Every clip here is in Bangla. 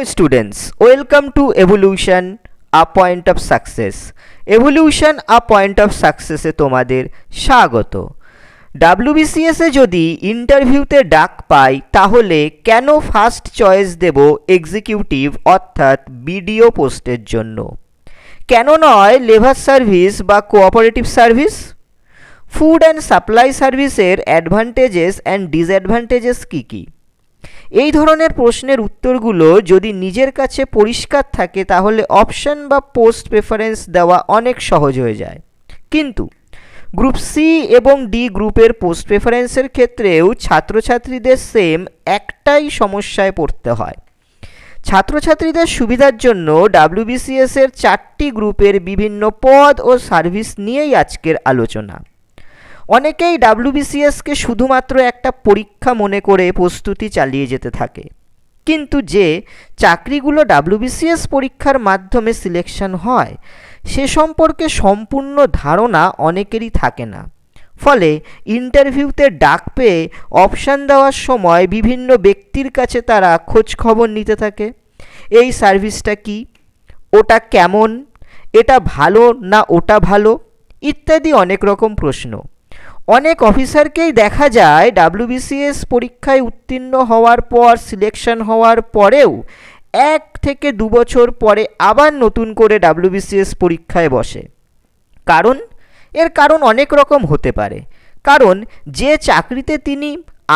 students, welcome to Evolution, a point of success. Evolution, a point of success এ তোমাদের স্বাগত। WBCS এ যদি ইন্টারভিউতে ডাক পাই তাহলে কেন ফার্স্ট চয়েস দেব এক্সিকিউটিভ অর্থাৎ বিডিও পোস্টের জন্য, কেন নয় লেবার সার্ভিস বা cooperative service? Food and supply সার্ভিসের অ্যাডভান্টেজেস অ্যান্ড ডিসঅ্যাডভান্টেজেস কী কী? এই ধরনের প্রশ্নের উত্তরগুলো যদি নিজের কাছে পরিষ্কার থাকে তাহলে অপশন বা পোস্ট প্রেফারেন্স দেওয়া অনেক সহজ হয়ে যায়। কিন্তু গ্রুপ সি এবং ডি গ্রুপের পোস্ট প্রেফারেন্সের ক্ষেত্রেও ছাত্রছাত্রীদের সেম একটাই সমস্যায় পড়তে হয়। ছাত্রছাত্রীদের সুবিধার জন্য WBCS এর 4টি গ্রুপের বিভিন্ন পদ ও সার্ভিস নিয়েই আজকের আলোচনা। অনেকেই WBCSকে শুধুমাত্র একটা পরীক্ষা মনে করে প্রস্তুতি চালিয়ে যেতে থাকে, কিন্তু যে চাকরিগুলো WBCS পরীক্ষার মাধ্যমে সিলেকশন হয় সে সম্পর্কে সম্পূর্ণ ধারণা অনেকেরই থাকে না। ফলে ইন্টারভিউতে ডাক পেয়ে অপশান দেওয়ার সময় বিভিন্ন ব্যক্তির কাছে তারা খোঁজ খবর নিতে থাকে। এই সার্ভিসটা কি, ওটা কেমন, এটা ভালো না ওটা ভালো, ইত্যাদি অনেক রকম প্রশ্ন। অনেক অফিসারকেই দেখা যায় WBCS পরীক্ষায় উত্তীর্ণ হওয়ার পর সিলেকশন হওয়ার পরেও 1 থেকে 2 বছর পরে আবার নতুন করে WBCS পরীক্ষায় বসে। এর কারণ অনেক রকম হতে পারে। কারণ যে চাকরিতে তিনি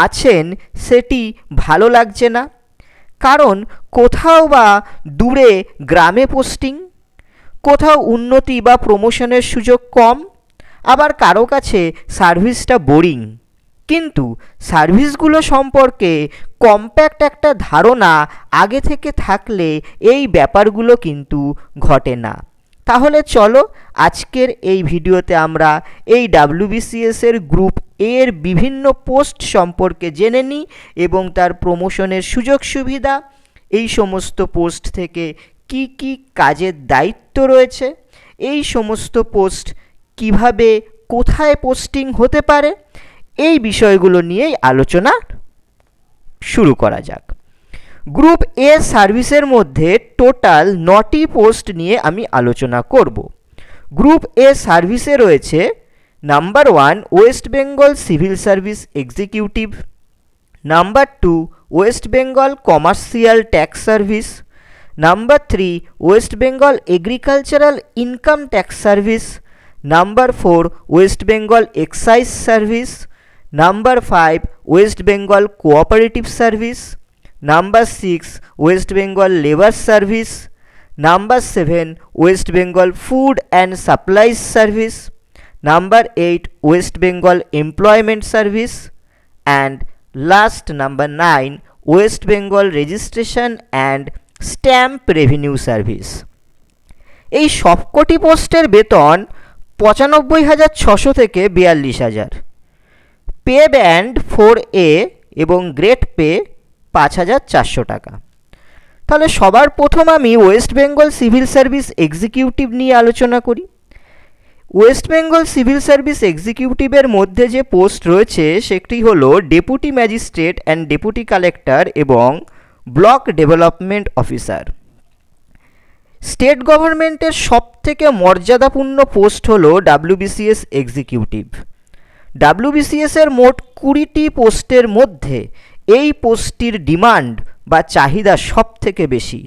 আছেন সেটি ভালো লাগছে না, কারণ কোথাও বা দূরে গ্রামে পোস্টিং, কোথাও উন্নতি বা প্রমোশনের সুযোগ কম, আবার কারো কাছে সার্ভিসটা বোরিং। কিন্তু সার্ভিসগুলো সম্পর্কে কম্প্যাক্ট একটা ধারণা আগে থেকে থাকলে এই ব্যাপারগুলো কিন্তু ঘটে না। তাহলে চলো আজকের এই ভিডিওতে আমরা এই WBCS এর গ্রুপ এর বিভিন্ন পোস্ট সম্পর্কে জেনে নিই এবং তার প্রমোশনের সুযোগ সুবিধা, এই সমস্ত পোস্ট থেকে কি কি কাজের দায়িত্ব রয়েছে, এই সমস্ত পোস্ট কিভাবে কোথায় পোস্টিং হতে পারে, এই বিষয়গুলো নিয়েই আলোচনা শুরু করা যাক। গ্রুপ এ সার্ভিসের মধ্যে টোটাল 9টি পোস্ট নিয়ে আমি আলোচনা করব। গ্রুপ এ সার্ভিসে রয়েছে number 1 West Bengal civil service executive, number 2 West Bengal commercial tax service, number 3 West Bengal agricultural income tax service, number 4 West Bengal excise service, number 5 West Bengal cooperative service, number 6 West Bengal labour service, number 7 West Bengal food and supplies service, number 8 West Bengal employment service, and last number 9 West Bengal registration and stamp revenue service. এই সবকটি পোস্টের বেতন 95,600 থেকে 42,000, পে ব্যান্ড 4A এবং গ্রেড পে 5,400 টাকা। তাহলে সবার প্রথম আমি West Bengal civil service executive নিয়ে আলোচনা করি। ওয়েস্ট বেঙ্গল সিভিল সার্ভিস এক্সিকিউটিভের মধ্যে যে পোস্ট রয়েছে সেটি হলো deputy magistrate and deputy collector এবং ব্লক ডেভেলপমেন্ট অফিসার। স্টেট গভর্নমেন্টের সবথেকে মর্যাদাপূর্ণ পোস্ট হলো WBCS এক্সিকিউটিভ। WBCS এর মোট 20টি পোস্টের মধ্যে এই পোস্টটির ডিমান্ড বা চাহিদা সবথেকে বেশি।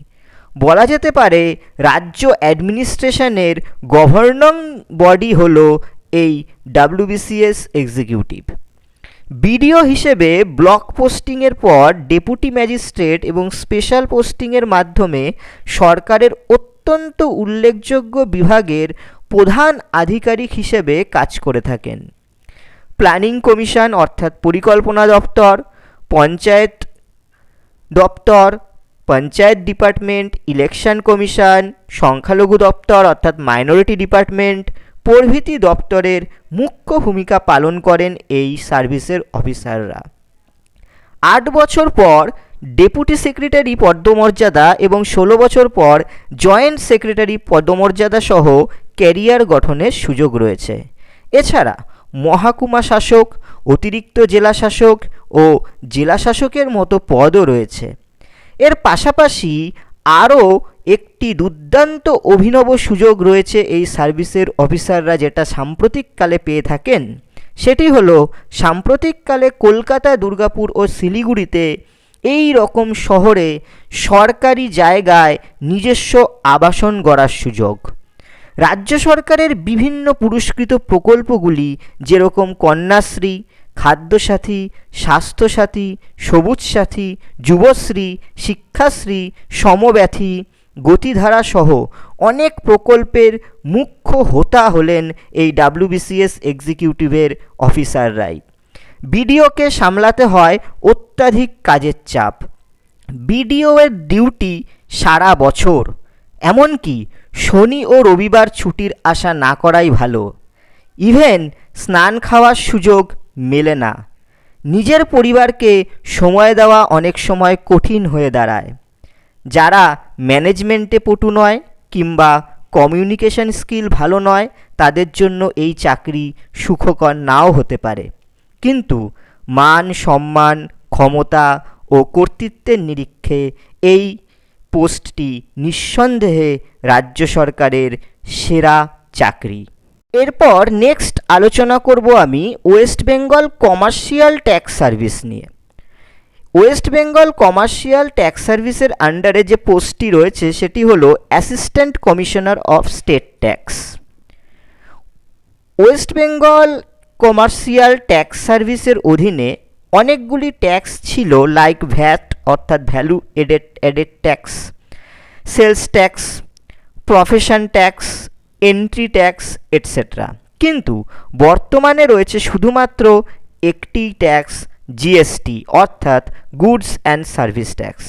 বলা যেতে পারে রাজ্য অ্যাডমিনিস্ট্রেশনের গভর্নিং বডি হলো এই WBCS এক্সিকিউটিভ। বিডিও হিসেবে ব্লক পোস্টিংয়ের পর ডেপুটি ম্যাজিস্ট্রেট এবং স্পেশাল পোস্টিংয়ের মাধ্যমে সরকারের অত্যন্ত উল্লেখযোগ্য বিভাগের প্রধান আধিকারিক হিসেবে কাজ করে থাকেন। প্ল্যানিং কমিশন অর্থাৎ পরিকল্পনা দপ্তর, পঞ্চায়েত দপ্তর, পঞ্চায়েত ডিপার্টমেন্ট, ইলেকশন কমিশন, সংখ্যালঘু দপ্তর অর্থাৎ মাইনরিটি ডিপার্টমেন্ট প্রভৃতি দপ্তরের মুখ্য ভূমিকা পালন করেন এই সার্ভিসের অফিসাররা। 8 বছর পর ডেপুটি সেক্রেটারি পদমর্যাদা এবং 16 বছর পর জয়েন্ট সেক্রেটারি পদমর্যাদা সহ ক্যারিয়ার গঠনের সুযোগ রয়েছে। এছাড়া মহকুমা শাসক, অতিরিক্ত জেলা শাসক ও জেলা শাসকের মতো পদও রয়েছে। এর পাশাপাশি আরও একটি দুর্দান্ত অভিনব সুযোগ রয়েছে এই সার্ভিসের অফিসাররা যেটা সাম্প্রতিককালে পেয়ে থাকেন, সেটি হলো সাম্প্রতিককালে কলকাতা, দুর্গাপুর ও শিলিগুড়িতে এই রকম শহরে সরকারি জায়গায় নিজস্ব আবাসন গড়ার সুযোগ। রাজ্য সরকারের বিভিন্ন পুরস্কৃত প্রকল্পগুলি যেরকম কন্যাশ্রী, খাদ্যসাথী, স্বাস্থ্যসাথী, সবুজ সাথী, যুবশ্রী, শিক্ষাশ্রী, সমব্যথী, গতিধারা সহ অনেক প্রকল্পের মুখ্য হোতা হলেন এই WBCS এক্সিকিউটিভের অফিসাররাই। বিডিওকে সামলাতে হয় অত্যাধিক কাজের চাপ। বিডিও এর ডিউটি সারা বছর, এমনকি শনি ও রবিবার ছুটির আশা না করাই ভালো। ইভেন স্নান খাওয়ার সুযোগ মেলে না। নিজের পরিবারকে সময় দেওয়া অনেক সময় কঠিন হয়ে দাঁড়ায়। যারা ম্যানেজমেন্টে পটু নয় কিংবা কমিউনিকেশন স্কিল ভালো নয়, তাদের জন্য এই চাকরি সুখকর নাও হতে পারে, কিন্তু মান সম্মান, ক্ষমতা ও কর্তৃত্বের নিরীক্ষে এই পোস্টটি নিঃসন্দেহে রাজ্য সরকারের সেরা চাকরি। এরপর নেক্সট আলোচনা করব আমি West Bengal commercial tax service নিয়ে। ওয়েস্ট বেঙ্গল কমার্শিয়াল ট্যাক্স সার্ভিসের আন্ডারে যে পোস্টটি রয়েছে সেটি হলো assistant commissioner of state tax. West Bengal commercial tax সার্ভিসের অধীনে অনেকগুলি ট্যাক্স ছিল, লাইক ভ্যাট অর্থাৎ value added tax, sales tax, profession tax, entry tax etcetera. কিন্তু বর্তমানে রয়েছে শুধুমাত্র একটি ট্যাক্স, জিএসটি অর্থাৎ goods and service tax.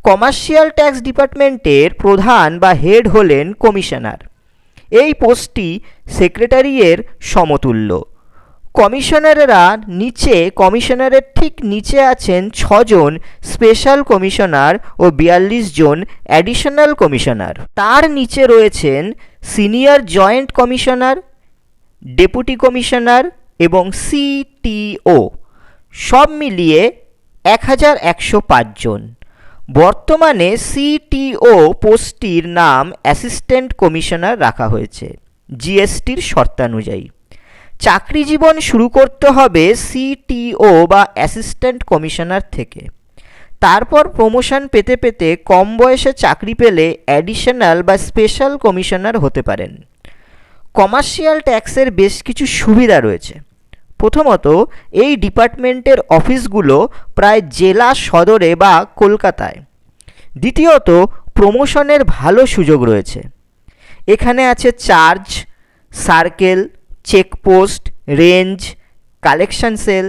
Commercial tax ডিপার্টমেন্টের প্রধান বা হেড হলেন কমিশনার। এই পোস্টটি সেক্রেটারিয়ের সমতুল্য। কমিশনারের ঠিক নিচে আছেন 6 জন স্পেশাল কমিশনার ও 42 জন অ্যাডিশনাল কমিশনার। তার নিচে রয়েছেন senior joint commissioner, deputy commissioner এবং সিটিও, সব মিলিয়ে 1105 জন। বর্তমানে সিটিও পোস্টটির নাম অ্যাসিস্ট্যান্ট কমিশনার রাখা হয়েছে জিএসটির শর্তানুযায়ী। চাকরি জীবন শুরু করতে হবে সিটিও বা অ্যাসিস্ট্যান্ট কমিশনার থেকে। তারপর প্রমোশন পেতে পেতে কম বয়সে চাকরি পেলে অ্যাডিশনাল বা স্পেশাল কমিশনার হতে পারেন। কমার্শিয়াল ট্যাক্সের বেশ কিছু সুবিধা রয়েছে। প্রথমত, এই ডিপার্টমেন্টের অফিসগুলো প্রায় জেলা সদরে বা কলকাতায়। দ্বিতীয়ত, প্রমোশনের ভালো সুযোগ রয়েছে। এখানে আছে charge, circle, checkpost, range, collection cell,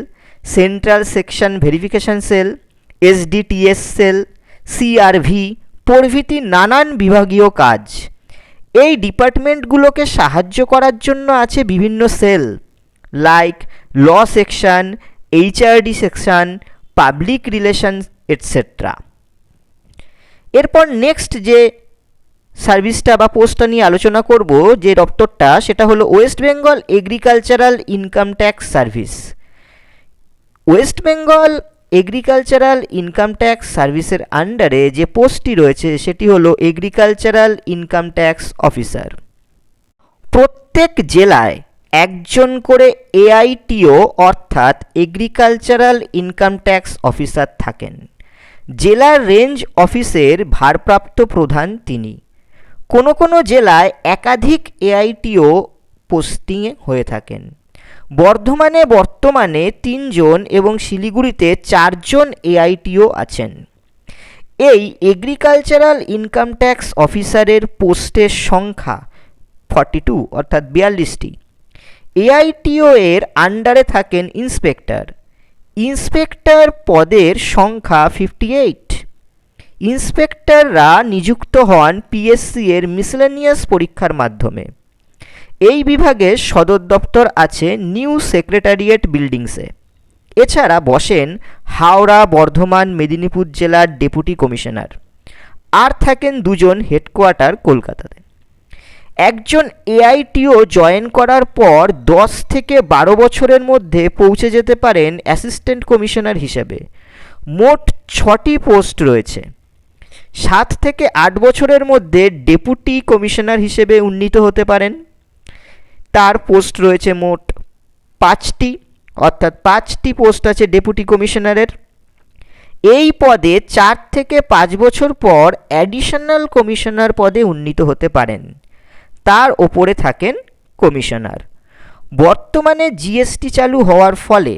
central section verification cell, SDTS cell, CRV প্রভৃতি নানান বিভাগীয় কাজ। এই ডিপার্টমেন্টগুলোকে সাহায্য করার জন্য আছে বিভিন্ন cell, like law section, HRD section, public relations etcetera. এরপর নেক্সট যে সার্ভিসটা বা পোস্টটা নিয়ে আলোচনা করব, যে দপ্তরটা, সেটা হলো West Bengal agricultural income tax service. West Bengal agricultural income tax সার্ভিসের আন্ডারে যে পোস্টটি রয়েছে সেটি হলো এগ্রিকালচারাল ইনকাম ট্যাক্স অফিসার। প্রত্যেক জেলায় একজন করে এআইটিও অর্থাৎ এগ্রিকালচারাল ইনকাম ট্যাক্স অফিসার থাকেন। জেলার রেঞ্জ অফিসের ভারপ্রাপ্ত প্রধান তিনি। কোনো কোনো জেলায় একাধিক এআইটিও পোস্টিংয়ে হয়ে থাকেন। বর্তমানে 3 জন এবং শিলিগুড়িতে 4 জন এআইটিও আছেন। এই এগ্রিকালচারাল ইনকাম ট্যাক্স অফিসারের পোস্টের সংখ্যা 42 অর্থাৎ 42টি। এআইটিও এর আন্ডারে থাকেন ইন্সপেক্টর। ইন্সপেক্টর পদের সংখ্যা 58। ইন্সপেক্টররা নিযুক্ত হন পিএসসি এর মিসেলেনিয়াস পরীক্ষার মাধ্যমে। এই বিভাগের সদর দপ্তর আছে নিউ সেক্রেটারিয়েট বিল্ডিংসে। এছাড়া বসেন হাওড়া, বর্ধমান, মেদিনীপুর জেলার ডেপুটি কমিশনার। আর থাকেন 2 জন হেডকোয়ার্টার কলকাতাতে। একজন এআইটিও জয়েন করার পর 10 থেকে 12 বছরের মধ্যে পৌঁছে যেতে পারেন অ্যাসিস্ট্যান্ট কমিশনার হিসেবে। মোট 6টি পোস্ট রয়েছে। 7 থেকে 8 বছরের মধ্যে ডেপুটি কমিশনার হিসেবে উন্নীত হতে পারেন। তার পোস্ট রয়েছে মোট 5টি, অর্থাৎ 5টি পোস্ট আছে ডেপুটি কমিশনারের। এই পদে 4 থেকে 5 বছর পর অ্যাডিশনাল কমিশনার পদে উন্নীত হতে পারেন। তার ওপরে থাকেন কমিশনার। বর্তমানে জিএসটি চালু হওয়ার ফলে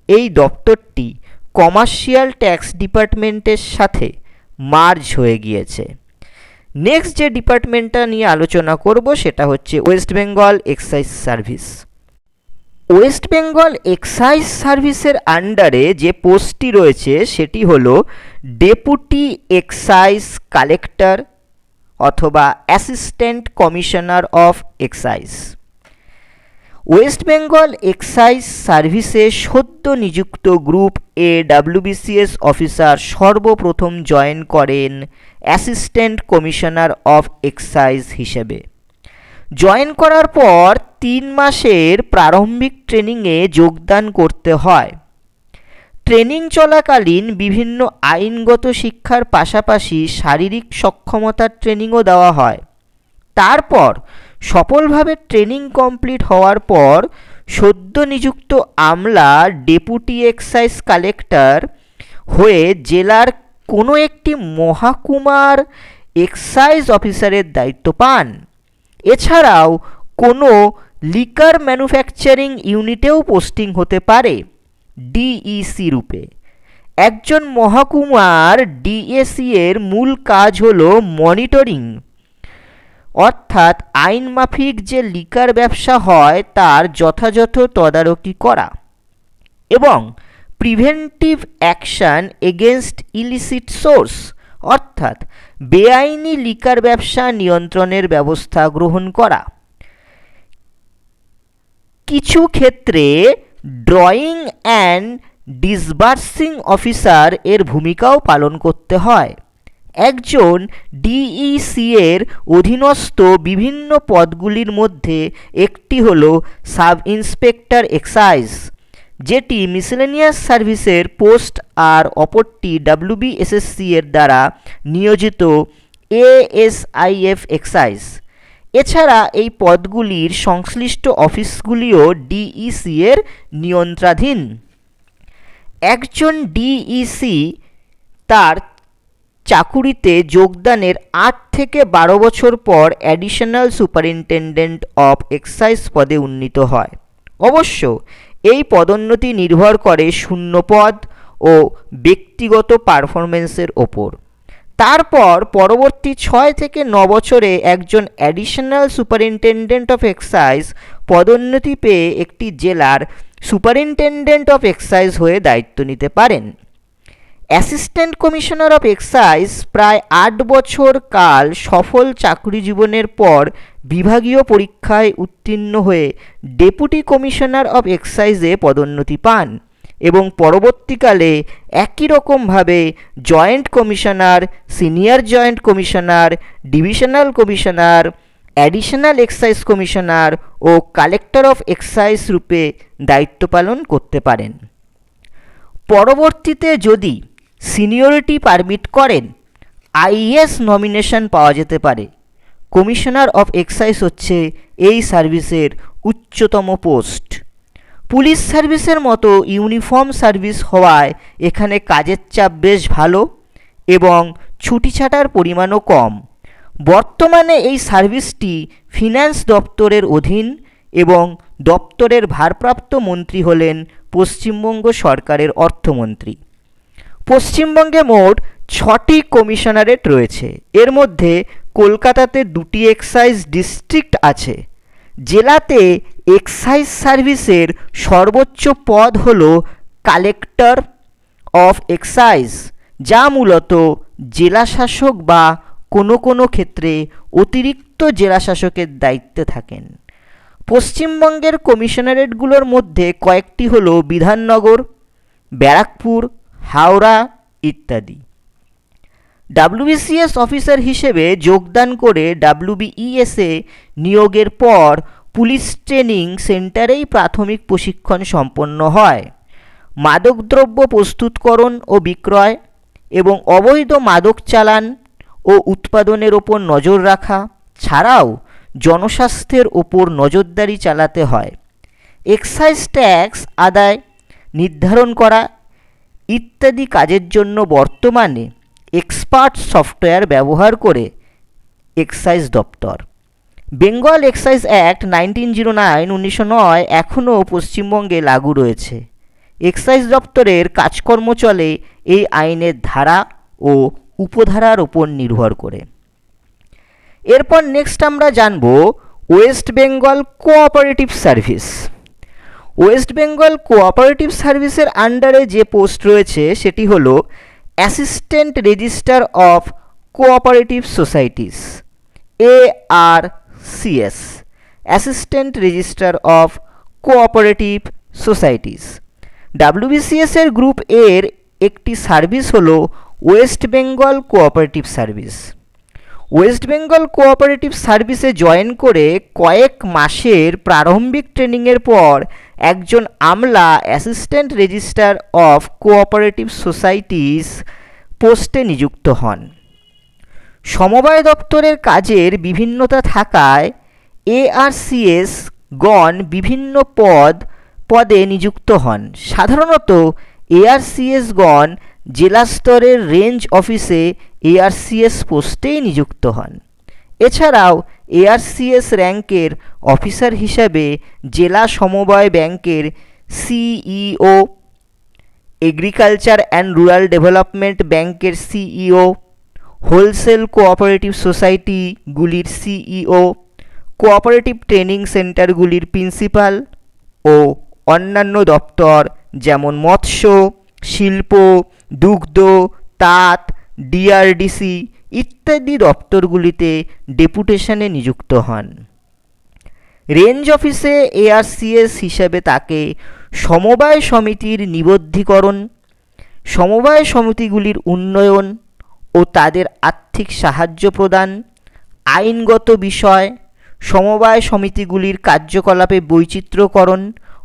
এই দপ্তরটি কমার্শিয়াল ট্যাক্স ডিপার্টমেন্টের সাথে মার্জ হয়ে গিয়েছে। নেক্সট যে ডিপার্টমেন্টটা নিয়ে আলোচনা করব সেটা হচ্ছে West Bengal excise service. West Bengal excise সার্ভিসের আন্ডারে যে পোস্টটি রয়েছে সেটি হলো ডেপুটি এক্সাইজ কালেক্টর অথবা assistant commissioner of excise. West Bengal excise সার্ভিসে সদ্য নিযুক্ত গ্রুপ এ ডাব্লিউবিসিএস অফিসার সর্বপ্রথম জয়েন করেন অ্যাসিস্ট্যান্ট কমিশনার অফ এক্সাইজ হিসেবে। জয়েন করার পর 3 মাসের প্রারম্ভিক ট্রেনিংয়ে যোগদান করতে হয়। ট্রেনিং চলাকালীন বিভিন্ন আইনগত শিক্ষার পাশাপাশি শারীরিক সক্ষমতার ট্রেনিংও দেওয়া হয়। তারপর সফলভাবে ট্রেনিং কমপ্লিট হওয়ার পর সদ্য নিযুক্ত আমলা ডেপুটি এক্সাইজ কালেক্টর হয়ে জেলার কোনো একটি মহকুমার এক্সাইজ অফিসারের দায়িত্ব পান। এছাড়াও কোনো লিকার ম্যানুফ্যাকচারিং ইউনিটেও পোস্টিং হতে পারে ডিইসি রূপে। একজন মহকুমার ডিএসি এর মূল কাজ হলো মনিটরিং, অর্থাৎ আইন মাফিক যে লিকার ব্যবসা হয় তার যথাযথ তদারকি করা এবং preventive action against illicit source, অর্থাৎ বেআইনি লিকার ব্যবসা নিয়ন্ত্রণের ব্যবস্থা গ্রহণ করা। কিছু ক্ষেত্রে ড্রয়িং অ্যান্ড ডিসবার্সিং অফিসার এর ভূমিকাও পালন করতে হয়। একজন ডিইসি এর অধীনস্থ বিভিন্ন পদগুলির মধ্যে একটি হল সাব ইন্সপেক্টর এক্সাইজ, যেটি মিসেলেনিয়াস সার্ভিসের পোস্ট, আর অপরটি ডাব্লিউবিএসএসসি এর দ্বারা নিয়োজিত এএসআইএফ এক্সাইজ। এছাড়া এই পদগুলির সংশ্লিষ্ট অফিসগুলিও ডিইসি এর নিয়ন্ত্রণাধীন। একজন ডিইসি তার চাকুরিতে যোগদানের 8 থেকে 12 বছর পর অ্যাডিশনাল সুপারিনটেনডেন্ট অফ এক্সাইজ পদে উন্নীত হয়। অবশ্য এই পদোন্নতি নির্ভর করে শূন্যপদ ও ব্যক্তিগত পারফরমেন্সের ওপর। তারপর পরবর্তী 6 থেকে 9 বছরে একজন অ্যাডিশনাল সুপারিনটেনডেন্ট অফ এক্সাইজ পদোন্নতি পেয়ে একটি জেলার সুপারিনটেনডেন্ট অফ এক্সাইজ হয়ে দায়িত্ব নিতে পারেন। অ্যাসিস্ট্যান্ট কমিশনার অফ এক্সাইজ প্রায় 8 বছর কাল সফল চাকরি জীবনের পর বিভাগীয় পরীক্ষায় উত্তীর্ণ হয়ে ডেপুটি কমিশনার অফ এক্সাইজে পদোন্নতি পান এবং পরবর্তীকালে একই রকমভাবে joint commissioner, senior joint commissioner, divisional commissioner, additional excise commissioner ও কালেক্টর অফ এক্সাইজ রূপে দায়িত্ব পালন করতে পারেন। পরবর্তীতে যদি সিনিয়রিটি পারমিট করেন আইএএস নমিনেশন পাওয়া যেতে পারে। কমিশনার অফ এক্সাইজ হচ্ছে এই সার্ভিসের উচ্চতম পোস্ট। পুলিশ সার্ভিসের মতো ইউনিফর্ম সার্ভিস হওয়ায় এখানে কাজের চাপ বেশ ভালো এবং ছুটি ছাটার পরিমাণও কম। বর্তমানে এই সার্ভিসটি ফিন্যান্স দপ্তরের অধীন এবং দপ্তরের ভারপ্রাপ্ত মন্ত্রী হলেন পশ্চিমবঙ্গ সরকারের অর্থমন্ত্রী। পশ্চিমবঙ্গে মোট 6টি কমিশনারেট রয়েছে। এর মধ্যে কলকাতাতে 2টি এক্সাইজ ডিস্ট্রিক্ট আছে। জেলাতে এক্সাইজ সার্ভিসের সর্বোচ্চ পদ হল কালেক্টর অফ এক্সাইজ, যা মূলত জেলাশাসক বা কোনো কোনো ক্ষেত্রে অতিরিক্ত জেলাশাসকের দায়িত্বে থাকেন। পশ্চিমবঙ্গের কমিশনারেটগুলোর মধ্যে কয়েকটি হল বিধাননগর, ব্যারাকপুর, হাওড়া ইত্যাদি। ডাব্লিউবিসিএস অফিসার হিসেবে যোগদান করে ডাব্লিউবিইএসে নিয়োগের পর পুলিশ ট্রেনিং সেন্টারেই প্রাথমিক প্রশিক্ষণ সম্পন্ন হয়। মাদকদ্রব্য প্রস্তুতকরণ ও বিক্রয় এবং অবৈধ মাদক চালান ও উৎপাদনের ওপর নজর রাখা ছাড়াও জনস্বাস্থ্যের ওপর নজরদারি চালাতে হয়। এক্সাইজ ট্যাক্স আদায় নির্ধারণ করা ইত্যাদি কাজের জন্য বর্তমানে এক্সপার্ট সফটওয়্যার ব্যবহার করে এক্সাইজ দপ্তর। বেঙ্গল এক্সাইজ অ্যাক্ট 1909 এখনও পশ্চিমবঙ্গে লাগু রয়েছে। এক্সাইজ দপ্তরের কাজকর্ম চলে এই আইনের ধারা ও উপধারার ওপর নির্ভর করে। এরপর নেক্সট আমরা জানব West Bengal cooperative service. West Bengal cooperative সার্ভিসের আন্ডারে যে পোস্ট রয়েছে সেটি হলো assistant registrar of cooperative societies, ARCS, assistant registrar of cooperative societies. WBCS এর গ্রুপ এর একটি সার্ভিস হলো West Bengal cooperative service. West Bengal cooperative সার্ভিসে জয়েন করে কয়েক মাসের প্রারম্ভিক ট্রেনিংয়ের পর একজন আমলা assistant registrar of cooperative societies পোস্টে নিযুক্ত হন। সমবায় দপ্তরের কাজের বিভিন্নতা থাকায় ARCS গণ বিভিন্ন পদে নিযুক্ত হন। সাধারণত ARCS গণ জেলা স্তরের রেঞ্জ অফিসে ARCS পোস্টেই নিযুক্ত হন। এছাড়াও ARCS র্যাঙ্কের অফিসার হিসাবে জেলা সমবায় ব্যাংকের CEO, agriculture and rural development ব্যাংকের CEO, হোলসেল কোঅপারেটিভ সোসাইটিগুলির CEO, কোঅপারেটিভ ট্রেনিং সেন্টারগুলির প্রিন্সিপাল ও অন্যান্য দপ্তর যেমন মৎস্য, শিল্প, দুগ্ধ, তাঁত, DRDC ইত্যাদি দপ্তরগুলিতে ডেপুটেশনে নিযুক্ত হন। রেঞ্জ অফিসে ARCS হিসাবে তাকে সমবায় সমিতির নিবদ্ধীকরণ, সমবায় সমিতিগুলির উন্নয়ন ও তাদের আর্থিক সাহায্য প্রদান, আইনগত বিষয়, সমবায় সমিতিগুলির কার্যকলাপে বৈচিত্র্যকরণ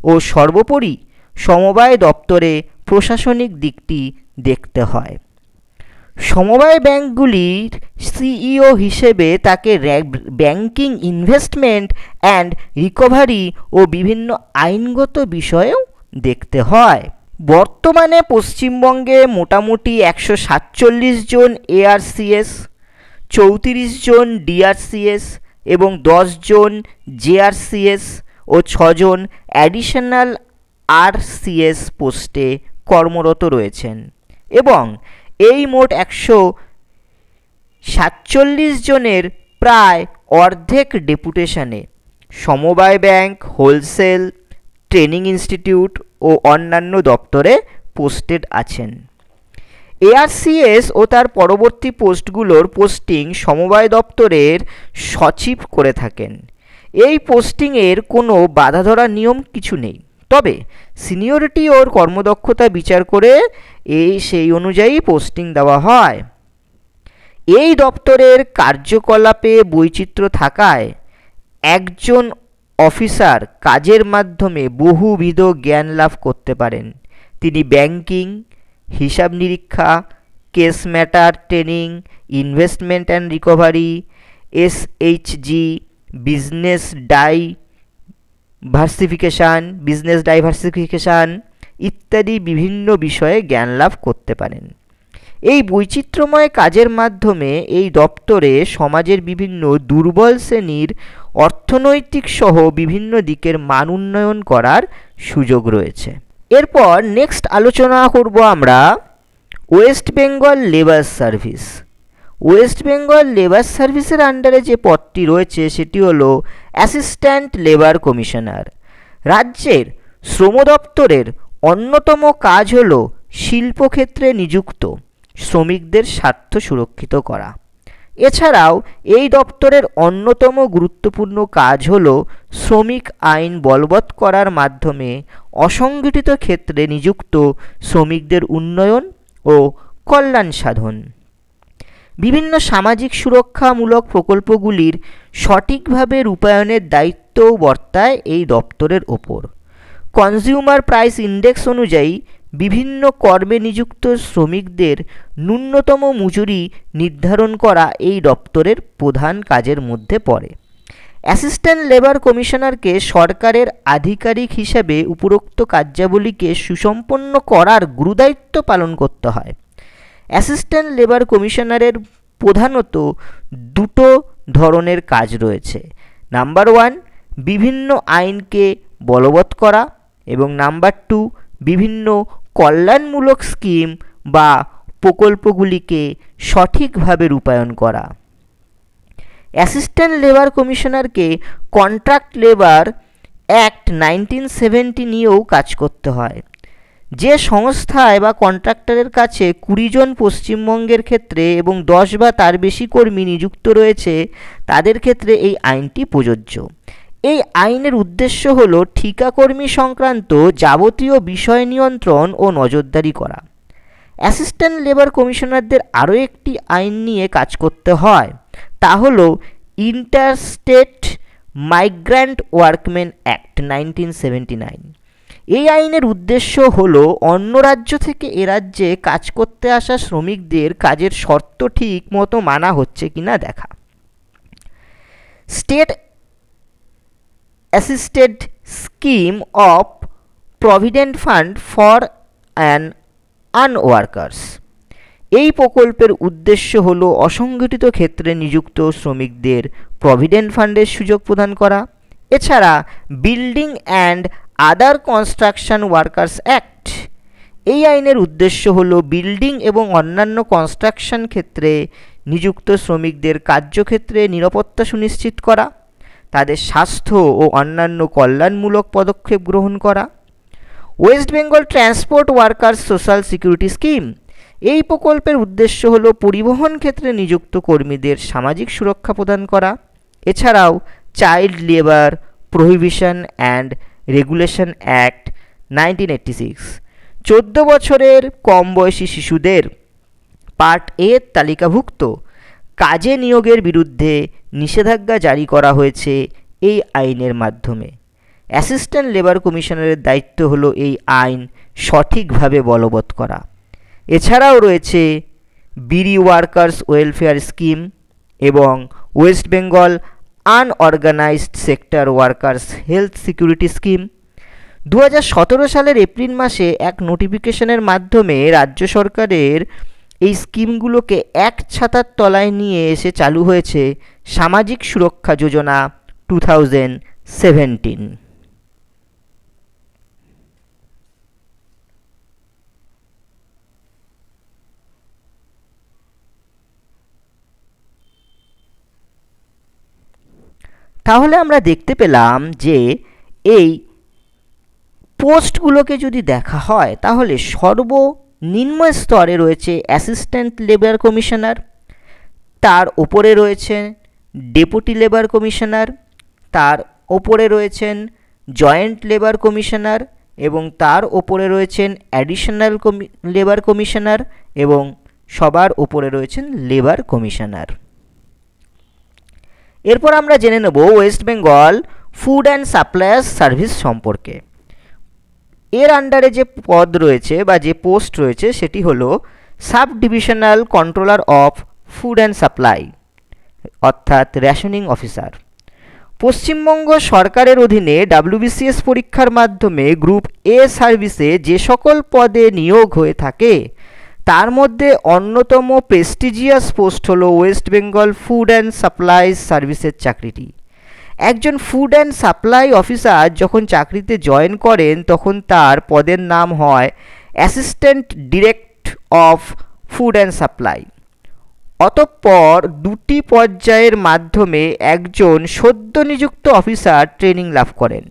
ও সর্বোপরি সমবায় দপ্তরে প্রশাসনিক দিকটি দেখতে হয়। সমবায় ব্যাংকগুলির CEO হিসেবে তাকে ব্যাংকিং, ইনভেস্টমেন্ট অ্যান্ড রিকভারি ও বিভিন্ন আইনগত বিষয়েও দেখতে হয়। বর্তমানে পশ্চিমবঙ্গে মোটামুটি 147 জন ARCS, 34 জন DRCS এবং 10 জন JRCS ও 6 জন অ্যাডিশনাল RCS পোস্টে কর্মরত রয়েছেন এবং এই মোট 147 জনের প্রায় অর্ধেক ডেপুটেশনে সমবায় ব্যাংক, হোলসেল, ট্রেনিং ইনস্টিটিউট ও অন্যান্য দপ্তরে পোস্টেড আছেন। ARCS ও তার পরবর্তী পোস্টগুলোর পোস্টিং সমবায় দপ্তরের সচিব করে থাকেন। এই পোস্টিংয়ের কোনো বাধা ধরা নিয়ম কিছু নেই, তবে সিনিয়রিটি ওর কর্মদক্ষতা বিচার করে সেই অনুযায়ী পোস্টিং দেওয়া হয়। এই দপ্তরের কার্যকলাপে বৈচিত্র্য থাকায় একজন অফিসার কাজের মাধ্যমে বহুবিধ জ্ঞান লাভ করতে পারেন। তিনি ব্যাংকিং, হিসাব নিরীক্ষা, case matter training, investment and recovery, SHG, business diversification ইত্যাদি বিভিন্ন বিষয়ে জ্ঞান লাভ করতে পারেন। এই বৈচিত্র্যময় কাজের মাধ্যমে এই দপ্তরে সমাজের বিভিন্ন দুর্বল শ্রেণীর অর্থনৈতিক সহ বিভিন্ন দিকের মান উন্নয়ন করার সুযোগ রয়েছে। এরপর নেক্সট আলোচনা করব আমরা West Bengal labour service. West Bengal labour সার্ভিসের আন্ডারে যে পদটি রয়েছে সেটি হলো অ্যাসিস্ট্যান্ট লেবার কমিশনার। রাজ্যের শ্রম দপ্তরের অন্যতম কাজ হলো শিল্পক্ষেত্রে নিযুক্ত শ্রমিকদের স্বার্থ সুরক্ষিত করা। এছাড়াও এই দপ্তরের অন্যতম গুরুত্বপূর্ণ কাজ হলো শ্রমিক আইন বলবৎ করার মাধ্যমে অসংগঠিত ক্ষেত্রে নিযুক্ত শ্রমিকদের উন্নয়ন ও কল্যাণ সাধন। বিভিন্ন সামাজিক সুরক্ষামূলক প্রকল্পগুলির সঠিকভাবে রূপায়ণের দায়িত্বও বর্তায় এই দপ্তরের ওপর। কনজিউমার প্রাইস ইন্ডেক্স অনুযায়ী বিভিন্ন কর্মে নিযুক্ত শ্রমিকদের ন্যূনতম মজুরি নির্ধারণ করা এই দপ্তরের প্রধান কাজের মধ্যে পড়ে। অ্যাসিস্ট্যান্ট লেবার কমিশনারকে সরকারের আধিকারিক হিসেবে উপরোক্ত কার্যাবলীকে সুসম্পন্ন করার গুরুদায়িত্ব পালন করতে হয়। অ্যাসিস্ট্যান্ট লেবার কমিশনারের প্রধানত দুটো ধরনের কাজ রয়েছে। নাম্বার 1, বিভিন্ন আইনকে বলবৎ করা, এবং নাম্বার 2, বিভিন্ন কল্যাণমূলক স্কিম বা প্রকল্পগুলিকে সঠিকভাবে রূপায়ণ করা। অ্যাসিস্ট্যান্ট লেবার কমিশনারকে কন্ট্রাক্ট লেবার অ্যাক্ট 1970 নিয়েও কাজ করতে হয়। যে সংস্থায় বা কন্ট্রাক্টরের কাছে 20 জন পশ্চিমবঙ্গের ক্ষেত্রে এবং 10 বা তার বেশি কর্মী নিযুক্ত রয়েছে, তাদের ক্ষেত্রে এই আইনটি প্রযোজ্য। এই আইনের উদ্দেশ্য হল ঠিকাকর্মী সংক্রান্ত যাবতীয় বিষয় নিয়ন্ত্রণ ও নজরদারি করা। অ্যাসিস্ট্যান্ট লেবার কমিশনারদের আরও একটি আইন নিয়ে কাজ করতে হয়, তা হল ইন্টারস্টেট মাইগ্র্যান্ট ওয়ার্কম্যান অ্যাক্ট 1979। এই আইনের উদ্দেশ্য হল অন্য রাজ্য থেকে এ রাজ্যে কাজ করতে আসা শ্রমিকদের কাজের শর্ত ঠিক মতো মানা হচ্ছে কিনা দেখা। State assisted scheme of provident fund for an আনওয়ার্কার্স। এই প্রকল্পের উদ্দেশ্য হল অসংগঠিত ক্ষেত্রে নিযুক্ত শ্রমিকদের প্রভিডেন্ট ফান্ডের সুযোগ প্রদান করা। এছাড়া building and other construction workers act, এই আইনের উদ্দেশ্য হল বিল্ডিং এবং অন্যান্য কনস্ট্রাকশন ক্ষেত্রে নিযুক্ত শ্রমিকদের কার্যক্ষেত্রে নিরাপত্তা সুনিশ্চিত করা, তাদের স্বাস্থ্য ও অন্যান্য কল্যাণমূলক পদক্ষেপ গ্রহণ করা। West Bengal transport workers social security scheme, এই প্রকল্পের উদ্দেশ্য হল পরিবহন ক্ষেত্রে নিযুক্ত কর্মীদের সামাজিক সুরক্ষা প্রদান করা। এছাড়াও child labour prohibition and regulation act 1986, 14 বছরের কম বয়সী শিশুদের পার্ট এ তালিকাভুক্ত কাজে নিয়োগের বিরুদ্ধে নিষেধাজ্ঞা জারি করা হয়েছে এই আইনের মাধ্যমে। অ্যাসিস্ট্যান্ট লেবার কমিশনারের দায়িত্ব হল এই আইন সঠিকভাবে বলবৎ করা। এছাড়াও রয়েছে বিড়ি ওয়ার্কার্স ওয়েলফেয়ার স্কিম এবং West Bengal unorganised sector workers health security scheme. 2017 সালের এপ্রিল মাসে এক নোটিফিকেশনের মাধ্যমে রাজ্য সরকারের এই স্কিমগুলোকে এক ছাতার তলায় নিয়ে এসে চালু হয়েছে সামাজিক সুরক্ষা যোজনা 2017। তাহলে আমরা দেখতে পেলাম যে এই পোস্টগুলোকে যদি দেখা হয় তাহলে সর্বনিম্ন স্তরে রয়েছে অ্যাসিস্ট্যান্ট লেবার কমিশনার, তার ওপরে রয়েছেন ডেপুটি লেবার কমিশনার, তার ওপরে রয়েছেন জয়েন্ট লেবার কমিশনার, এবং তার ওপরে রয়েছেন অ্যাডিশনাল লেবার কমিশনার, এবং সবার ওপরে রয়েছেন লেবার কমিশনার। এরপর আমরা জেনে নেব West Bengal food and suppliers service সম্পর্কে। এর আন্ডারে যে পদ রয়েছে বা যে পোস্ট রয়েছে সেটি হলো sub divisional controller of food and supply, অর্থাৎ রেশনিং অফিসার। পশ্চিমবঙ্গ সরকারের অধীনে WBCS পরীক্ষার মাধ্যমে গ্রুপ এ সার্ভিসে যে সকল পদে নিয়োগ হয়ে থাকে তার মধ্যে অন্যতম প্রেস্টিজিয়াস পোস্ট হলো West Bengal food and supply সার্ভিসের চাকরিটি। একজন ফুড অ্যান্ড সাপ্লাই অফিসার যখন চাকরিতে জয়েন করেন তখন তার পদের নাম হয় assistant director of food and supply. অতঃপর দুটি পর্যায়ের মাধ্যমে একজন সদ্য নিযুক্ত অফিসার ট্রেনিং লাভ করেন।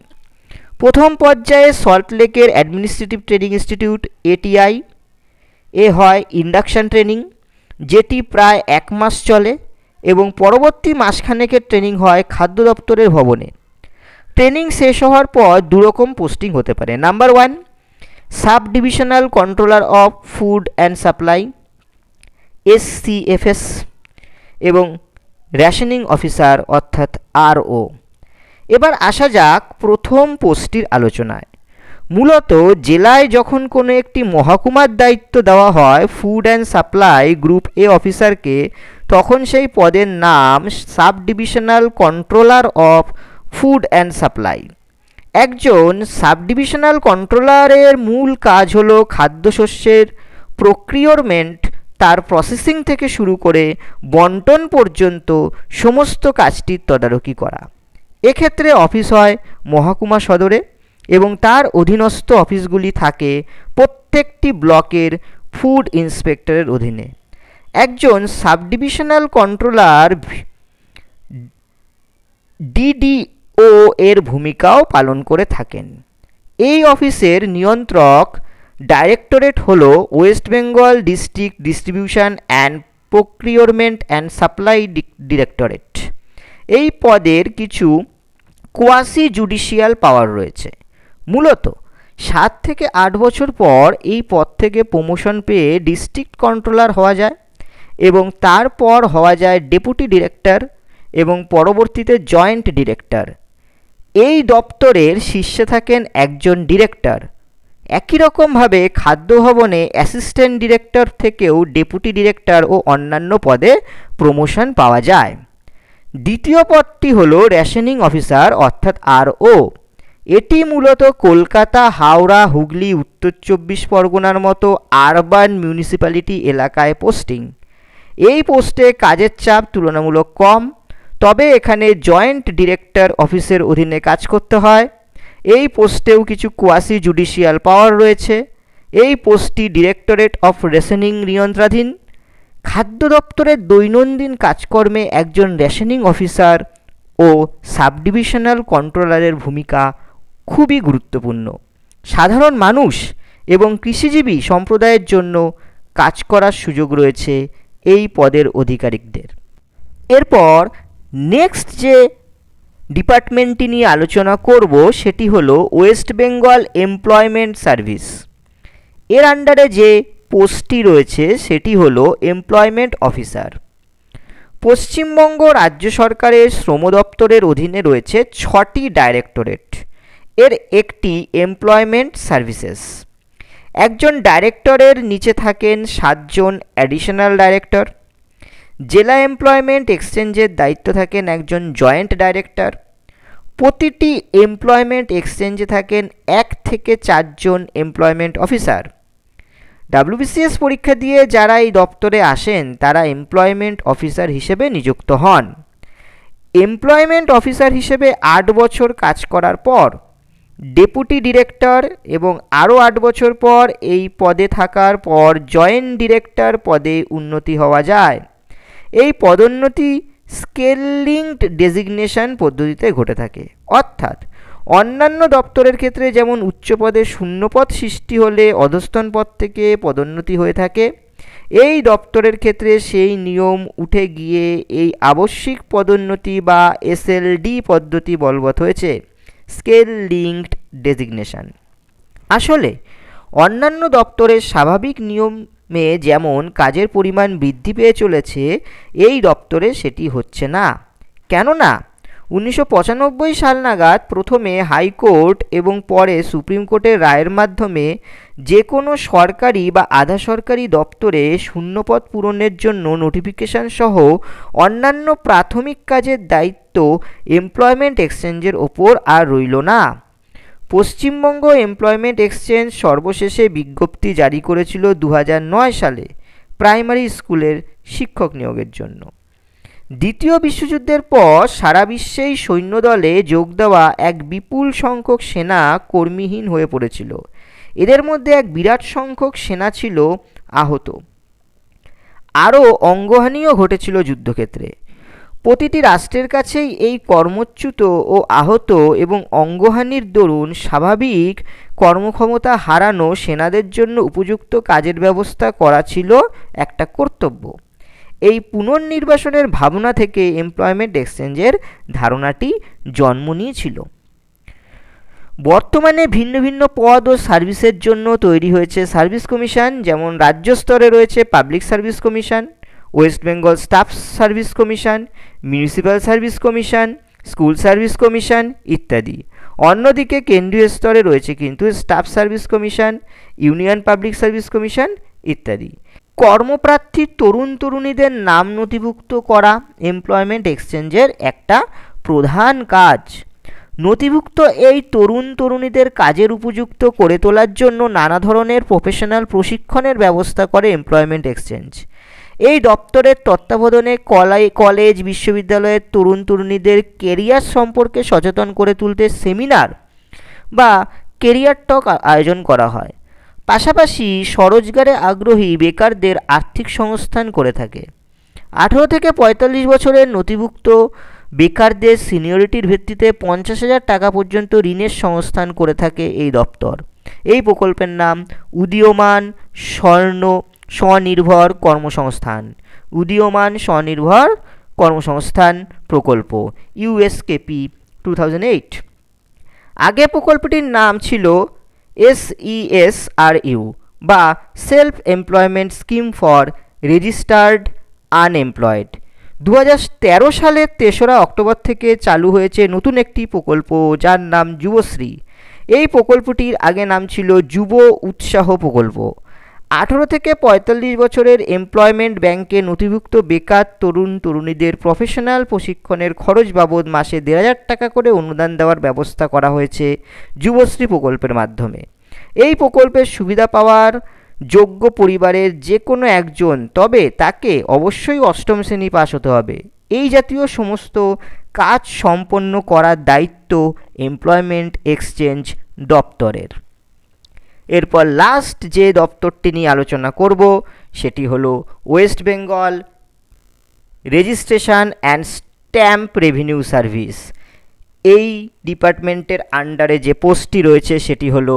প্রথম পর্যায়ে সল্টলেকের অ্যাডমিনিস্ট্রেটিভ ট্রেনিং ইনস্টিটিউট ATI এ হয় ইন্ডাকশন ট্রেনিং, যেটি প্রায় 1 মাস চলে, এবং পরবর্তী মাসখানেকের ট্রেনিং হয় খাদ্য দপ্তরের ভবনে। ট্রেনিং শেষ হওয়ার পর দুরকম পোস্টিং হতে পারে। Number 1, sub divisional controller of food and supply SCFS, এবং রেশনিং অফিসার অর্থাৎ RO। এবার আসা যাক প্রথম পোস্টটির আলোচনায়। মূলত জেলায় যখন কোনো একটি মহকুমার দায়িত্ব দেওয়া হয় ফুড অ্যান্ড সাপ্লাই গ্রুপ এ অফিসারকে, তখন সেই পদের নাম sub divisional controller of food and supply. একজন সাব ডিভিশনাল কন্ট্রোলারের মূল কাজ হলো খাদ্যশস্যের প্রক্রিয়রমেন্ট, তার প্রসেসিং থেকে শুরু করে বন্টন পর্যন্ত সমস্ত কাজটির তদারকি করা। এক্ষেত্রে অফিস হয় মহকুমা সদরে এবং তার অধীনস্থ অফিসগুলি থাকে প্রত্যেকটি ব্লকের ফুড ইন্সপেক্টরের অধীনে। একজন সাব ডিভিশনাল কন্ট্রোলার ডিডিও এর ভূমিকাও পালন করে থাকেন। এই অফিসের নিয়ন্ত্রক ডাইরেক্টরেট হল West Bengal district distribution and procurement and supply directorate. এই পদের কিছু কোয়াসি জুডিশিয়াল পাওয়ার রয়েছে। মূলত 7 থেকে 8 বছর পর এই পদ থেকে প্রমোশন পেয়ে ডিস্ট্রিক্ট কন্ট্রোলার হওয়া যায় এবং তারপর হওয়া যায় ডেপুটি ডিরেক্টর এবং পরবর্তীতে জয়েন্ট ডিরেক্টর। এই দপ্তরের শীর্ষে থাকেন একজন ডিরেক্টর। একই রকমভাবে খাদ্য ভবনে অ্যাসিস্ট্যান্ট ডিরেক্টর থেকেও ডেপুটি ডিরেক্টর ও অন্যান্য পদে প্রমোশন পাওয়া যায়। দ্বিতীয় পদটি হল রেশনিং অফিসার অর্থাৎ আরও। এটি মূলত কলকাতা, হাওড়া, হুগলি, উত্তর 24 পরগনার মতো আরবান মিউনিসিপ্যালিটি এলাকায় পোস্টিং। এই পোস্টে কাজের চাপ তুলনামূলক কম, তবে এখানে জয়েন্ট ডিরেক্টর অফিসের অধীনে কাজ করতে হয়। এই পোস্টেও কিছু কোয়াসি জুডিশিয়াল পাওয়ার রয়েছে। এই পোস্টটি ডিরেক্টরেট অফ রেশনিং নিয়ন্ত্রণাধীন। খাদ্য দপ্তরের দৈনন্দিন কাজকর্মে একজন রেশনিং অফিসার ও সাব ডিভিশনাল কন্ট্রোলারের ভূমিকা খুবই গুরুত্বপূর্ণ। সাধারণ মানুষ এবং কৃষিজীবী সম্প্রদায়ের জন্য কাজ করার সুযোগ রয়েছে এই পদের অধিকারিকদের। এরপর নেক্সট যে ডিপার্টমেন্টটি নিয়ে আলোচনা করব সেটি হলো ওয়েস্ট বেঙ্গল এমপ্লয়মেন্ট সার্ভিস। এর আন্ডারে যে পোস্টটি রয়েছে সেটি হলো এমপ্লয়মেন্ট অফিসার। পশ্চিমবঙ্গ রাজ্য সরকারের শ্রম দপ্তরের অধীনে রয়েছে 6টি ডাইরেক্টরেট, এর একটি এমপ্লয়মেন্ট সার্ভিসেস। একজন ডাইরেক্টরের নিচে থাকেন 7 জন অ্যাডিশনাল ডাইরেক্টর। জেলা এমপ্লয়মেন্ট এক্সচেঞ্জের দায়িত্ব থাকেন একজন জয়েন্ট ডাইরেক্টর। প্রতিটি এমপ্লয়মেন্ট এক্সচেঞ্জে থাকেন 1 থেকে 4 জন এমপ্লয়মেন্ট অফিসার। ডাব্লিউবিসিএস পরীক্ষা দিয়ে যারা এই দপ্তরে আসেন তারা এমপ্লয়মেন্ট অফিসার হিসেবে নিযুক্ত হন। এমপ্লয়মেন্ট অফিসার হিসেবে 8 বছর কাজ করার পর ডেপুটি ডিরেক্টর এবং আরও 8 বছর পর এই পদে থাকার পর জয়েন্ট ডিরেক্টর পদে উন্নতি হওয়া যায়। এই পদোন্নতি স্কেলিংড ডেজিগনেশন পদ্ধতিতে ঘটে থাকে, অর্থাৎ অন্যান্য দপ্তরের ক্ষেত্রে যেমন উচ্চ পদে শূন্যপদ সৃষ্টি হলে অধস্তন পদ থেকে পদোন্নতি হয়ে থাকে, এই দপ্তরের ক্ষেত্রে সেই নিয়ম উঠে গিয়ে এই আবশ্যিক পদোন্নতি বা এসএলডি পদ্ধতি বলবৎ হয়েছে, স্কেল লিঙ্কড ডেজিগনেশন। আসলে অন্যান্য দপ্তরের স্বাভাবিক নিয়মে যেমন কাজের পরিমাণ বৃদ্ধি পেয়ে চলেছে, এই দপ্তরে সেটি হচ্ছে না। কেননা 1995 সাল নাগাদ প্রথমে হাইকোর্ট এবং পরে সুপ্রিম কোর্টের রায়ের মাধ্যমে যে কোনো সরকারি বা আধা সরকারি দপ্তরে শূন্যপদ পূরণের জন্য নোটিফিকেশন সহ অন্যান্য প্রাথমিক কাজের দায়িত্ব এমপ্লয়মেন্ট এক্সচেঞ্জের ওপর আর রইল না। পশ্চিমবঙ্গ এমপ্লয়মেন্ট এক্সচেঞ্জ সর্বশেষে বিজ্ঞপ্তি জারি করেছিল 2009 সালে প্রাইমারি স্কুলের শিক্ষক নিয়োগের জন্য। দ্বিতীয় বিশ্বযুদ্ধের পর সারা বিশ্বেই সৈন্যদলে যোগ দেওয়া এক বিপুল সংখ্যক সেনা কর্মীহীন হয়ে পড়েছিল। এদের মধ্যে এক বিরাট সংখ্যক সেনা ছিল আহত। আরও অঙ্গহানিও ঘটেছিল যুদ্ধক্ষেত্রে। প্রতিটি রাষ্ট্রের কাছেই এই কর্মচ্যুত ও আহত এবং অঙ্গহানির দরুন স্বাভাবিক কর্মক্ষমতা হারানো সেনাদের জন্য উপযুক্ত কাজের ব্যবস্থা করা ছিল একটা কর্তব্য। এই পুনর্নির্বাসনের ভাবনা থেকে এমপ্লয়মেন্ট এক্সচেঞ্জের ধারণাটি জন্ম নিয়েছিল। বর্তমানে ভিন্ন ভিন্ন পদ ও সার্ভিসের জন্য তৈরি হয়েছে সার্ভিস কমিশন, যেমন রাজ্য স্তরে রয়েছে public service commission, West Bengal staff service commission, municipal service commission, school service commission ইত্যাদি। অন্যদিকে কেন্দ্রীয় স্তরে রয়েছে কিন্তু staff service commission, union public service commission ইত্যাদি। কর্মপ্রার্থী তরুণ তরুণীদের নাম নথিভুক্ত করা এমপ্লয়মেন্ট এক্সচেঞ্জের একটা প্রধান কাজ। নথিভুক্ত এই তরুণ তরুণীদের কাজের উপযুক্ত করে তোলার জন্য নানা ধরনের প্রফেশনাল প্রশিক্ষণের ব্যবস্থা করে এমপ্লয়মেন্ট এক্সচেঞ্জ। এই দপ্তরের তত্ত্বাবধানে কলেজ বিশ্ববিদ্যালয়ের তরুণ তরুণীদের কেরিয়ার সম্পর্কে সচেতন করে তুলতে সেমিনার বা কেরিয়ার টক আয়োজন করা হয়। পাশাপাশি স্বরোজগারে আগ্রহী বেকারদের আর্থিক সংস্থান করে থাকে। 18 থেকে 45 বছরের নথিভুক্ত বেকারদের সিনিয়রিটির ভিত্তিতে 50,000 টাকা পর্যন্ত ঋণের সংস্থান করে থাকে এই দপ্তর। এই প্রকল্পের নাম উদীয়মান স্বনির্ভর কর্মসংস্থান, উদীয়মান স্বনির্ভর কর্মসংস্থান প্রকল্প, USKP 2008। আগে প্রকল্পটির নাম ছিল SESRU বা self employment scheme for registered unemployed. 2013 সালের 3রা অক্টোবর থেকে চালু হয়েছে নতুন একটি প্রকল্প যার নাম যুবশ্রী। এই প্রকল্পটির আগে নাম ছিল যুব উৎসাহ প্রকল্প। 18 থেকে 45 বছরের এমপ্লয়মেন্ট ব্যাংকে নথিভুক্ত বেকার তরুণ তরুণীদের প্রফেশনাল প্রশিক্ষণের খরচ বাবদ মাসে 1,500 টাকা করে অনুদান দেওয়ার ব্যবস্থা করা হয়েছে যুবশ্রী প্রকল্পের মাধ্যমে। এই প্রকল্পের সুবিধা পাওয়ার যোগ্য পরিবারের যে কোনো একজন, তবে তাকে অবশ্যই 8ম শ্রেণী পাস হতে হবে। এই জাতীয় সমস্ত কাজ সম্পন্ন করার দায়িত্ব এমপ্লয়মেন্ট এক্সচেঞ্জ দপ্তরের। এরপর লাস্ট যে দপ্তরটি নিয়ে আলোচনা করব সেটি হলো West Bengal registration and stamp revenue service. এই ডিপার্টমেন্টের আন্ডারে যে পোস্টটি রয়েছে সেটি হলো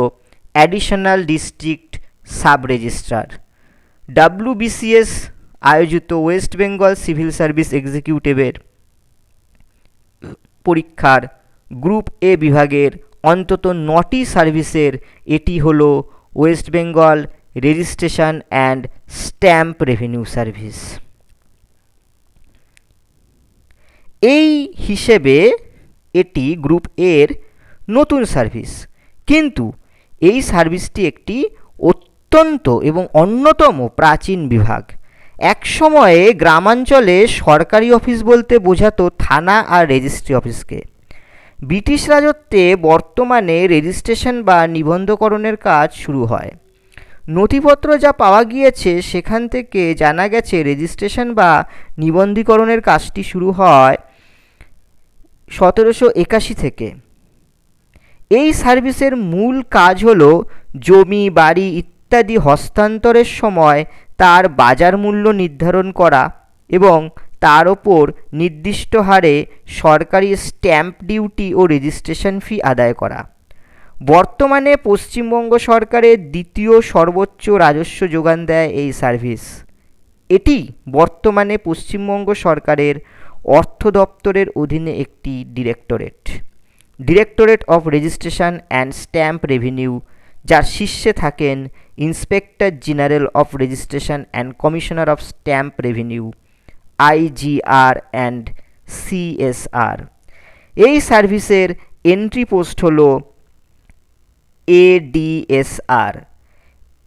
additional district sub registrar. WBCS আয়োজিত ওয়েস্ট বেঙ্গল সিভিল সার্ভিস এক্সিকিউটিভের পরীক্ষার গ্রুপ এ বিভাগের অন্তত 9টি সার্ভিসের এটি হলো West Bengal registration and stamp revenue service. এই হিসেবে এটি গ্রুপ এর নতুন সার্ভিস, কিন্তু এই সার্ভিসটি একটি অত্যন্ত এবং অন্যতম প্রাচীন বিভাগ। এক সময়ে গ্রামাঞ্চলে সরকারি অফিস বলতে বোঝাতো থানা আর রেজিস্ট্রি অফিসকে। ব্রিটিশ রাজত্বে বর্তমানে রেজিস্ট্রেশন বা নিবন্ধকরণের কাজ শুরু হয়। নথিপত্র যা পাওয়া গিয়েছে সেখান থেকে জানা গেছে রেজিস্ট্রেশন বা নিবন্ধীকরণের কাজটি শুরু হয় 1781 থেকে। এই সার্ভিসের মূল কাজ হলো জমি বাড়ি ইত্যাদি হস্তান্তরের সময় তার বাজার মূল্য নির্ধারণ করা এবং তার ওপর নির্দিষ্ট হারে সরকারি স্ট্যাম্প ডিউটি ও রেজিস্ট্রেশন ফি আদায় করা। বর্তমানে পশ্চিমবঙ্গ সরকারের দ্বিতীয় সর্বোচ্চ রাজস্ব যোগান দেয় এই সার্ভিস। এটি বর্তমানে পশ্চিমবঙ্গ সরকারের অর্থ দপ্তরের অধীনে একটি directorate of registration and stamp revenue, যার শীর্ষে থাকেন inspector general of registration and commissioner of stamp revenue, IGR and CSR। এই সার্ভিসের এন্ট্রি পোস্ট হল ADSR।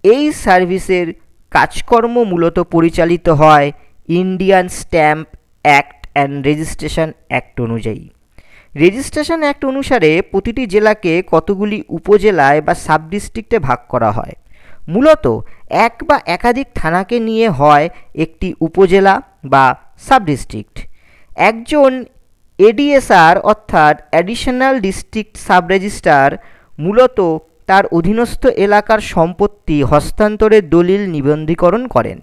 এই সার্ভিসের কাজকর্ম মূলত পরিচালিত হয় Indian stamp act and registration act অনুযায়ী। রেজিস্ট্রেশন অ্যাক্ট অনুসারে প্রতিটি জেলাকে কতগুলি উপজেলায় বা সাব ডিস্ট্রিক্টে ভাগ করা হয়। মূলত এক বা একাধিক থানাকে নিয়ে হয় একটি উপজেলা বা সাব ডিস্ট্রিক্ট। একজন ADSR অর্থাৎ অ্যাডিশনাল ডিস্ট্রিক্ট সাব রেজিস্ট্রার মূলত তার অধীনস্থ এলাকার সম্পত্তি হস্তান্তরের দলিল নিবন্ধীকরণ করেন।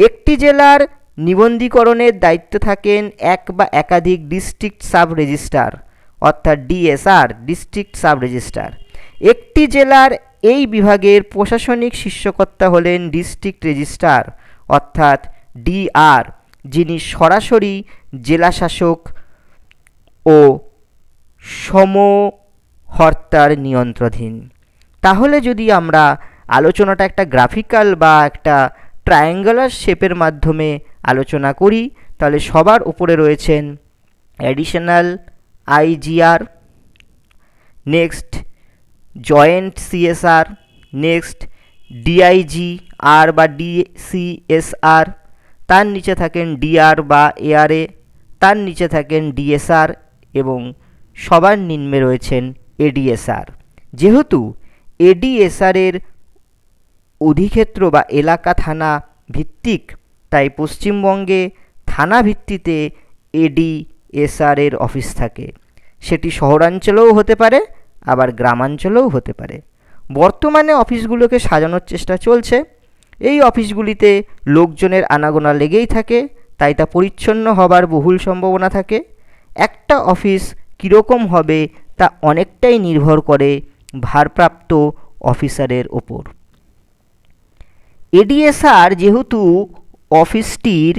একটি জেলার নিবন্ধীকরণের দায়িত্বে থাকেন এক বা একাধিক ডিস্ট্রিক্ট সাব রেজিস্ট্রার অর্থাৎ DSR, ডিস্ট্রিক্ট সাব রেজিস্ট্রার। একটি জেলার এই বিভাগের প্রশাসনিক শীর্ষকর্তা হলেন ডিস্ট্রিক্ট রেজিস্ট্রার অর্থাৎ DR, যিনি সরাসরি জেলাশাসক ও সমহর্তার নিয়ন্ত্রণাধীন। তাহলে যদি আমরা আলোচনাটা একটা গ্রাফিক্যাল বা একটা ট্রায়াঙ্গুলার শেপের মাধ্যমে আলোচনা করি, তাহলে সবার উপরে রয়েছেন additional IGR, next joint CSR, next DIGR বা ডিসিএসআর, তার নিচে থাকেন ডিআর বা এআরএ, তার নিচে থাকেন ডিএসআর এবং সবার নিম্নে রয়েছেন এডিএসআর। যেহেতু এডিএসআরের অধিক্ষেত্র বা এলাকা থানা ভিত্তিক, তাই পশ্চিমবঙ্গে থানা ভিত্তিতে এডিএসআরের অফিস থাকে। সেটি শহরাঞ্চলেও হতে পারে, আবার গ্রামাঞ্চলেও হতে পারে। বর্তমানে অফিসগুলোকে সাজানোর চেষ্টা চলছে। এই অফিসগুলিতে লোকজনের আনাগোনা লেগেই থাকে, তাই তা পরিচ্ছন্ন হবার বহুল সম্ভাবনা থাকে। একটা অফিস কীরকম হবে তা অনেকটাই নির্ভর করে ভারপ্রাপ্ত অফিসারের ওপর। এডিএসআর যেহেতু অফিসটির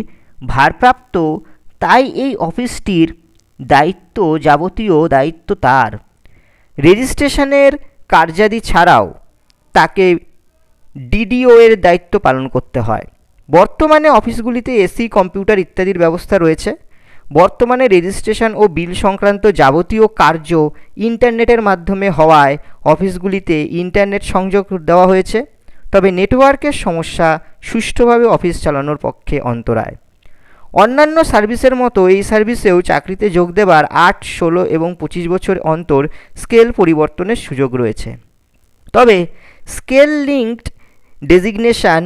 ভারপ্রাপ্ত, তাই এই অফিসটির দায়িত্ব, যাবতীয় দায়িত্ব তার। রেজিস্ট্রেশনের কার্যাদি ছাড়াও তাকে ডিডিও এর দায়িত্ব পালন করতে হয়। বর্তমানে অফিসগুলিতে এসি, কম্পিউটার ইত্যাদির ব্যবস্থা রয়েছে। বর্তমানে রেজিস্ট্রেশন ও বিল সংক্রান্ত যাবতীয় কার্য ইন্টারনেটের মাধ্যমে হওয়ায় অফিসগুলিতে ইন্টারনেট সংযোগ দেওয়া হয়েছে। তবে নেটওয়ার্কের সমস্যা সুষ্ঠুভাবে অফিস চালানোর পক্ষে অন্তরায়। অন্যান্য সার্ভিসের মতো এই সার্ভিসেও চাকরিতে যোগ দেবার 8, 16 এবং 25 বছর অন্তর স্কেল পরিবর্তনের সুযোগ রয়েছে। তবে স্কেল লিঙ্কড ডেজিগনেশন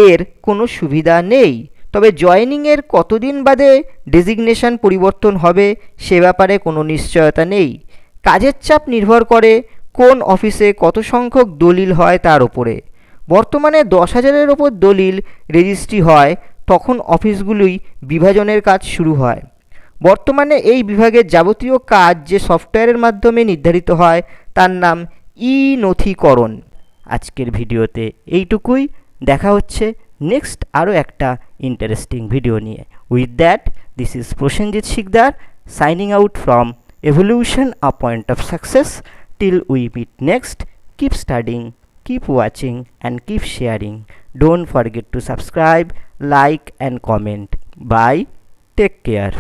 এর কোনো সুবিধা নেই। তবে জয়েনিংয়ের কতদিন বাদে ডেজিগনেশন পরিবর্তন হবে সে ব্যাপারে কোনো নিশ্চয়তা নেই। কাজের চাপ নির্ভর করে কোন অফিসে কত সংখ্যক দলিল হয় তার ওপরে। বর্তমানে 10,000-এর ওপর দলিল রেজিস্ট্রি হয়, তখন অফিসগুলোই বিভাজনের কাজ শুরু হয়। বর্তমানে এই বিভাগের যাবতীয় কাজ যে সফটওয়্যারের মাধ্যমে নির্ধারিত হয় তার নাম ই-নথিকরণ। আজকের ভিডিওতে এইটুকুই। দেখা হচ্ছে নেক্সট আরও একটা ইন্টারেস্টিং ভিডিও নিয়ে। With that, this is Prosenjit Sikdar signing out from Evolution, a point of success. Till we meet next, keep studying, keep watching and keep sharing. Don't forget to subscribe, like and comment. Bye. Take care.